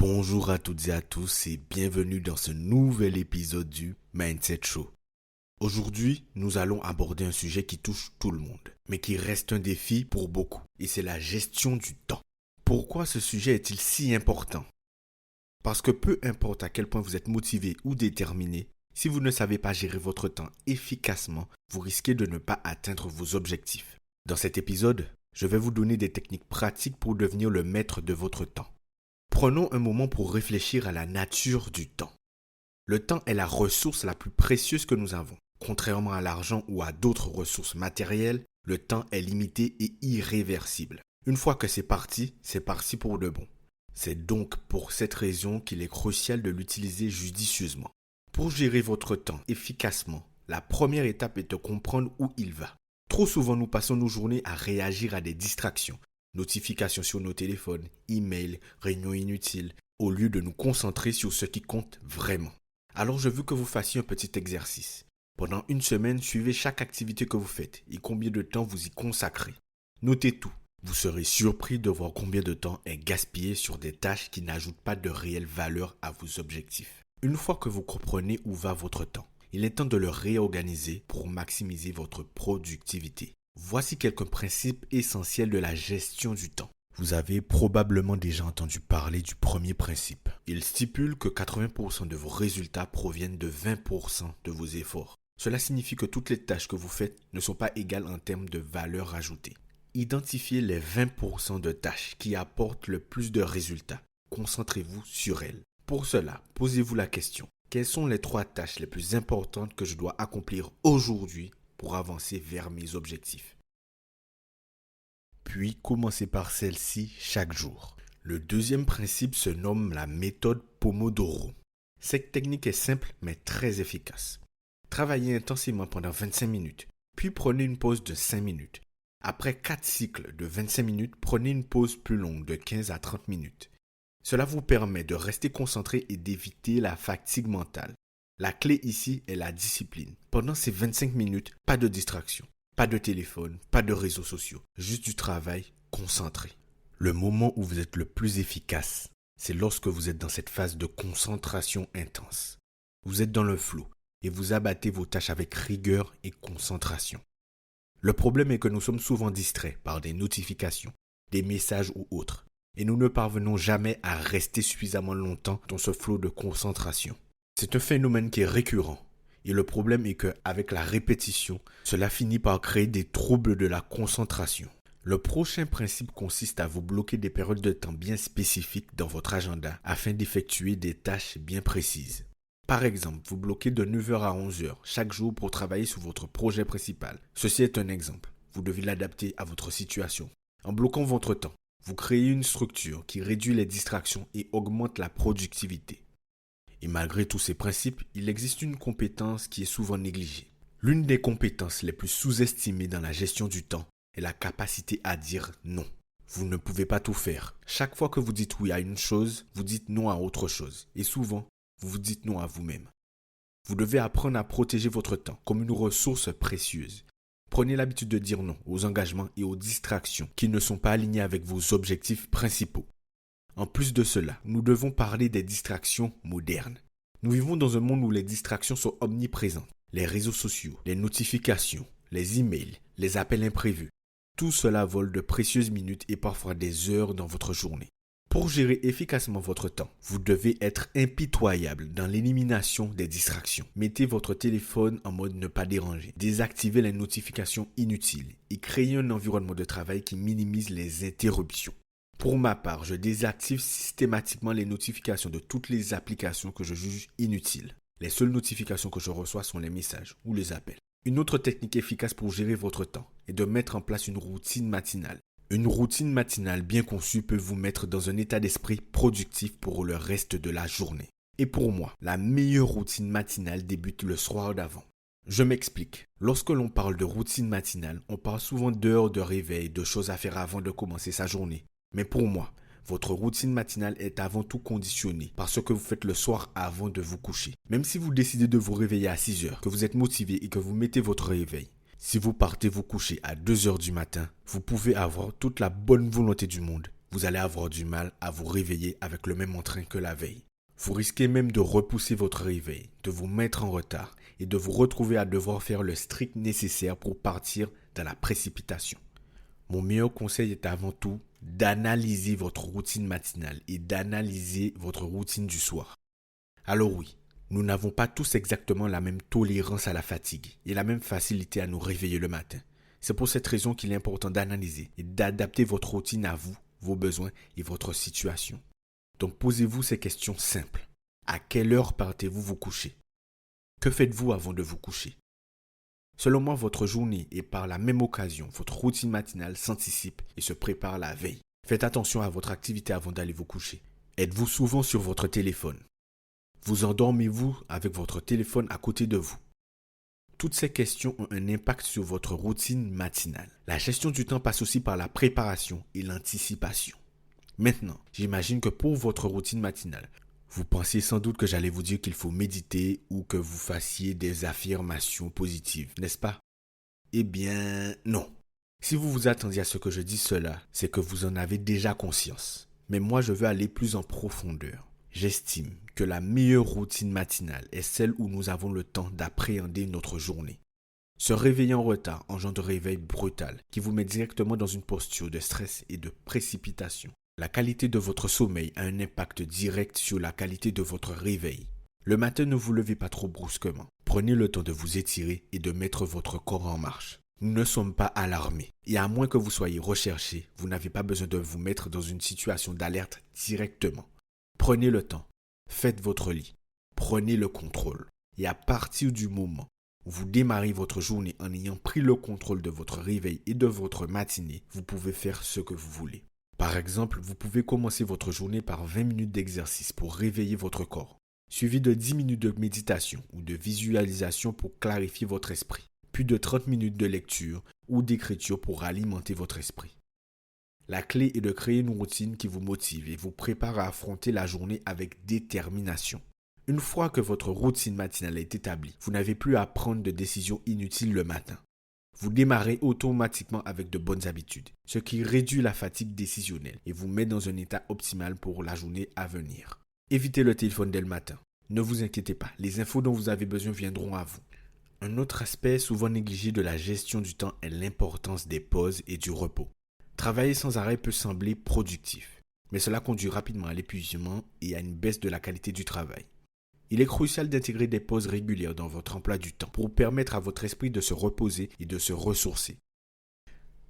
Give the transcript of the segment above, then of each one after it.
Bonjour à toutes et à tous et bienvenue dans ce nouvel épisode du Mindset Show. Aujourd'hui, nous allons aborder un sujet qui touche tout le monde, mais qui reste un défi pour beaucoup, et c'est la gestion du temps. Pourquoi ce sujet est-il si important? Parce que peu importe à quel point vous êtes motivé ou déterminé, si vous ne savez pas gérer votre temps efficacement, vous risquez de ne pas atteindre vos objectifs. Dans cet épisode, je vais vous donner des techniques pratiques pour devenir le maître de votre temps. Prenons un moment pour réfléchir à la nature du temps. Le temps est la ressource la plus précieuse que nous avons. Contrairement à l'argent ou à d'autres ressources matérielles, le temps est limité et irréversible. Une fois que c'est parti pour de bon. C'est donc pour cette raison qu'il est crucial de l'utiliser judicieusement. Pour gérer votre temps efficacement, la première étape est de comprendre où il va. Trop souvent, nous passons nos journées à réagir à des distractions. Notifications sur nos téléphones, emails, réunions inutiles, au lieu de nous concentrer sur ce qui compte vraiment. Alors je veux que vous fassiez un petit exercice. Pendant une semaine, suivez chaque activité que vous faites et combien de temps vous y consacrez. Notez tout. Vous serez surpris de voir combien de temps est gaspillé sur des tâches qui n'ajoutent pas de réelle valeur à vos objectifs. Une fois que vous comprenez où va votre temps, il est temps de le réorganiser pour maximiser votre productivité. Voici quelques principes essentiels de la gestion du temps. Vous avez probablement déjà entendu parler du premier principe. Il stipule que 80% de vos résultats proviennent de 20% de vos efforts. Cela signifie que toutes les tâches que vous faites ne sont pas égales en termes de valeur ajoutée. Identifiez les 20% de tâches qui apportent le plus de résultats. Concentrez-vous sur elles. Pour cela, posez-vous la question. Quelles sont les 3 tâches les plus importantes que je dois accomplir aujourd'hui pour avancer vers mes objectifs? Puis, commencez par celle-ci chaque jour. Le deuxième principe se nomme la méthode Pomodoro. Cette technique est simple mais très efficace. Travaillez intensément pendant 25 minutes, puis prenez une pause de 5 minutes. Après 4 cycles de 25 minutes, prenez une pause plus longue de 15 à 30 minutes. Cela vous permet de rester concentré et d'éviter la fatigue mentale. La clé ici est la discipline. Pendant ces 25 minutes, pas de distraction, pas de téléphone, pas de réseaux sociaux, juste du travail concentré. Le moment où vous êtes le plus efficace, c'est lorsque vous êtes dans cette phase de concentration intense. Vous êtes dans le flow et vous abattez vos tâches avec rigueur et concentration. Le problème est que nous sommes souvent distraits par des notifications, des messages ou autres, et nous ne parvenons jamais à rester suffisamment longtemps dans ce flot de concentration. C'est un phénomène qui est récurrent, et le problème est qu'avec la répétition, cela finit par créer des troubles de la concentration. Le prochain principe consiste à vous bloquer des périodes de temps bien spécifiques dans votre agenda afin d'effectuer des tâches bien précises. Par exemple, vous bloquez de 9h à 11h chaque jour pour travailler sur votre projet principal. Ceci est un exemple. Vous devez l'adapter à votre situation. En bloquant votre temps, vous créez une structure qui réduit les distractions et augmente la productivité. Et malgré tous ces principes, il existe une compétence qui est souvent négligée. L'une des compétences les plus sous-estimées dans la gestion du temps est la capacité à dire non. Vous ne pouvez pas tout faire. Chaque fois que vous dites oui à une chose, vous dites non à autre chose. Et souvent, vous vous dites non à vous-même. Vous devez apprendre à protéger votre temps comme une ressource précieuse. Prenez l'habitude de dire non aux engagements et aux distractions qui ne sont pas alignés avec vos objectifs principaux. En plus de cela, nous devons parler des distractions modernes. Nous vivons dans un monde où les distractions sont omniprésentes. Les réseaux sociaux, les notifications, les emails, les appels imprévus. Tout cela vole de précieuses minutes et parfois des heures dans votre journée. Pour gérer efficacement votre temps, vous devez être impitoyable dans l'élimination des distractions. Mettez votre téléphone en mode ne pas déranger, désactivez les notifications inutiles et créez un environnement de travail qui minimise les interruptions. Pour ma part, je désactive systématiquement les notifications de toutes les applications que je juge inutiles. Les seules notifications que je reçois sont les messages ou les appels. Une autre technique efficace pour gérer votre temps est de mettre en place une routine matinale. Une routine matinale bien conçue peut vous mettre dans un état d'esprit productif pour le reste de la journée. Et pour moi, la meilleure routine matinale débute le soir d'avant. Je m'explique. Lorsque l'on parle de routine matinale, on parle souvent d'heures de réveil, de choses à faire avant de commencer sa journée. Mais pour moi, votre routine matinale est avant tout conditionnée par ce que vous faites le soir avant de vous coucher. Même si vous décidez de vous réveiller à 6 heures, que vous êtes motivé et que vous mettez votre réveil, si vous partez vous coucher à 2 heures du matin, vous pouvez avoir toute la bonne volonté du monde vous allez avoir du mal à vous réveiller avec le même entrain que la veille. Vous risquez même de repousser votre réveil, de vous mettre en retard et de vous retrouver à devoir faire le strict nécessaire pour partir dans la précipitation. Mon meilleur conseil est avant tout d'analyser votre routine matinale et d'analyser votre routine du soir. Alors oui, nous n'avons pas tous exactement la même tolérance à la fatigue et la même facilité à nous réveiller le matin. C'est pour cette raison qu'il est important d'analyser et d'adapter votre routine à vous, vos besoins et votre situation. Donc posez-vous ces questions simples. À quelle heure partez-vous vous coucher? Que faites-vous avant de vous coucher? Selon moi, votre journée et par la même occasion, votre routine matinale s'anticipe et se prépare la veille. Faites attention à votre activité avant d'aller vous coucher. Êtes-vous souvent sur votre téléphone? Vous endormez-vous avec votre téléphone à côté de vous? Toutes ces questions ont un impact sur votre routine matinale. La gestion du temps passe aussi par la préparation et l'anticipation. Maintenant, j'imagine que pour votre routine matinale, vous pensiez sans doute que j'allais vous dire qu'il faut méditer ou que vous fassiez des affirmations positives, n'est-ce pas? Eh bien, non. Si vous vous attendiez à ce que je dise cela, c'est que vous en avez déjà conscience. Mais moi, je veux aller plus en profondeur. J'estime que la meilleure routine matinale est celle où nous avons le temps d'appréhender notre journée. Se réveiller en retard engendre un réveil brutal qui vous met directement dans une posture de stress et de précipitation. La qualité de votre sommeil a un impact direct sur la qualité de votre réveil. Le matin, ne vous levez pas trop brusquement. Prenez le temps de vous étirer et de mettre votre corps en marche. Nous ne sommes pas alarmés. Et à moins que vous soyez recherché, vous n'avez pas besoin de vous mettre dans une situation d'alerte directement. Prenez le temps. Faites votre lit. Prenez le contrôle. Et à partir du moment où vous démarrez votre journée en ayant pris le contrôle de votre réveil et de votre matinée, vous pouvez faire ce que vous voulez. Par exemple, vous pouvez commencer votre journée par 20 minutes d'exercice pour réveiller votre corps, suivi de 10 minutes de méditation ou de visualisation pour clarifier votre esprit, puis de 30 minutes de lecture ou d'écriture pour alimenter votre esprit. La clé est de créer une routine qui vous motive et vous prépare à affronter la journée avec détermination. Une fois que votre routine matinale est établie, vous n'avez plus à prendre de décisions inutiles le matin. Vous démarrez automatiquement avec de bonnes habitudes, ce qui réduit la fatigue décisionnelle et vous met dans un état optimal pour la journée à venir. Évitez le téléphone dès le matin. Ne vous inquiétez pas, les infos dont vous avez besoin viendront à vous. Un autre aspect souvent négligé de la gestion du temps est l'importance des pauses et du repos. Travailler sans arrêt peut sembler productif, mais cela conduit rapidement à l'épuisement et à une baisse de la qualité du travail. Il est crucial d'intégrer des pauses régulières dans votre emploi du temps pour permettre à votre esprit de se reposer et de se ressourcer.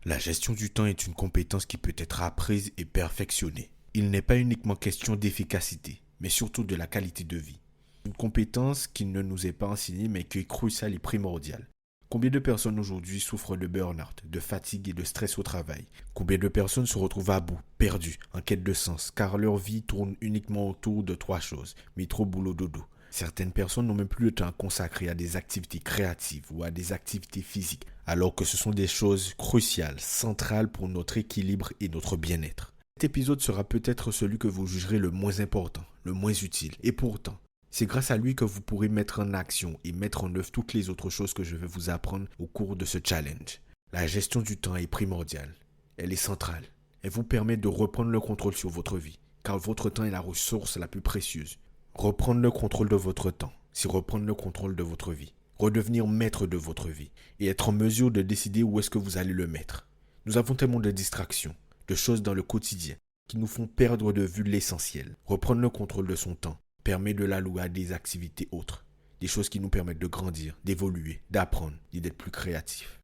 La gestion du temps est une compétence qui peut être apprise et perfectionnée. Il n'est pas uniquement question d'efficacité, mais surtout de la qualité de vie. Une compétence qui ne nous est pas enseignée mais qui est cruciale et primordiale. Combien de personnes aujourd'hui souffrent de burn-out, de fatigue et de stress au travail? Combien de personnes se retrouvent à bout, perdues, en quête de sens, car leur vie tourne uniquement autour de 3 choses, métro, boulot, dodo. Certaines personnes n'ont même plus le temps à consacrer à des activités créatives ou à des activités physiques, alors que ce sont des choses cruciales, centrales pour notre équilibre et notre bien-être. Cet épisode sera peut-être celui que vous jugerez le moins important, le moins utile, et pourtant, c'est grâce à lui que vous pourrez mettre en action et mettre en œuvre toutes les autres choses que je vais vous apprendre au cours de ce challenge. La gestion du temps est primordiale. Elle est centrale. Elle vous permet de reprendre le contrôle sur votre vie, car votre temps est la ressource la plus précieuse. Reprendre le contrôle de votre temps, c'est reprendre le contrôle de votre vie. Redevenir maître de votre vie et être en mesure de décider où est-ce que vous allez le mettre. Nous avons tellement de distractions, de choses dans le quotidien qui nous font perdre de vue l'essentiel. Reprendre le contrôle de son temps permet de l'allouer à des activités autres, des choses qui nous permettent de grandir, d'évoluer, d'apprendre et d'être plus créatifs.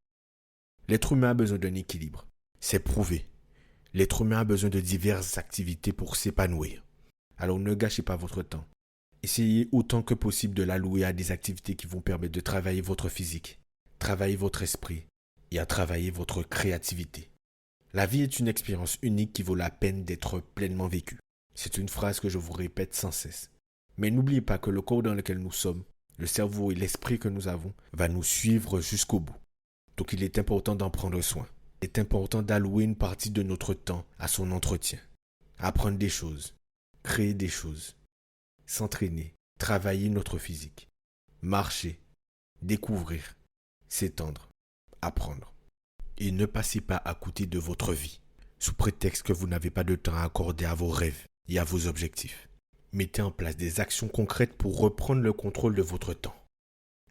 L'être humain a besoin d'un équilibre, c'est prouvé. L'être humain a besoin de diverses activités pour s'épanouir. Alors ne gâchez pas votre temps. Essayez autant que possible de l'allouer à des activités qui vont permettre de travailler votre physique, travailler votre esprit et à travailler votre créativité. La vie est une expérience unique qui vaut la peine d'être pleinement vécue. C'est une phrase que je vous répète sans cesse. Mais n'oubliez pas que le corps dans lequel nous sommes, le cerveau et l'esprit que nous avons, va nous suivre jusqu'au bout. Donc il est important d'en prendre soin. Il est important d'allouer une partie de notre temps à son entretien. Apprendre des choses, créer des choses, s'entraîner, travailler notre physique, marcher, découvrir, s'étendre, apprendre. Et ne passez pas à côté de votre vie. sous prétexte que vous n'avez pas de temps à accorder à vos rêves et à vos objectifs. Mettez en place des actions concrètes pour reprendre le contrôle de votre temps.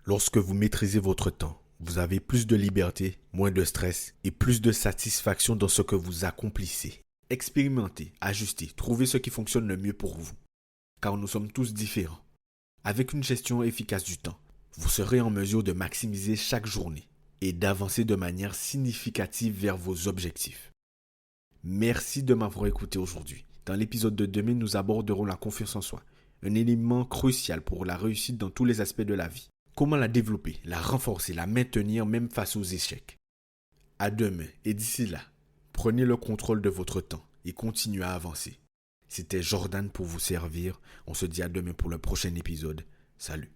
Lorsque vous maîtrisez votre temps, vous avez plus de liberté, moins de stress et plus de satisfaction dans ce que vous accomplissez. Expérimentez, ajustez, trouvez ce qui fonctionne le mieux pour vous. Car nous sommes tous différents. Avec une gestion efficace du temps, vous serez en mesure de maximiser chaque journée et d'avancer de manière significative vers vos objectifs. Merci de m'avoir écouté aujourd'hui. Dans l'épisode de demain, nous aborderons la confiance en soi, un élément crucial pour la réussite dans tous les aspects de la vie. Comment la développer, la renforcer, la maintenir même face aux échecs. À demain et d'ici là, prenez le contrôle de votre temps et continuez à avancer. C'était Jordan pour vous servir. On se dit à demain pour le prochain épisode. Salut.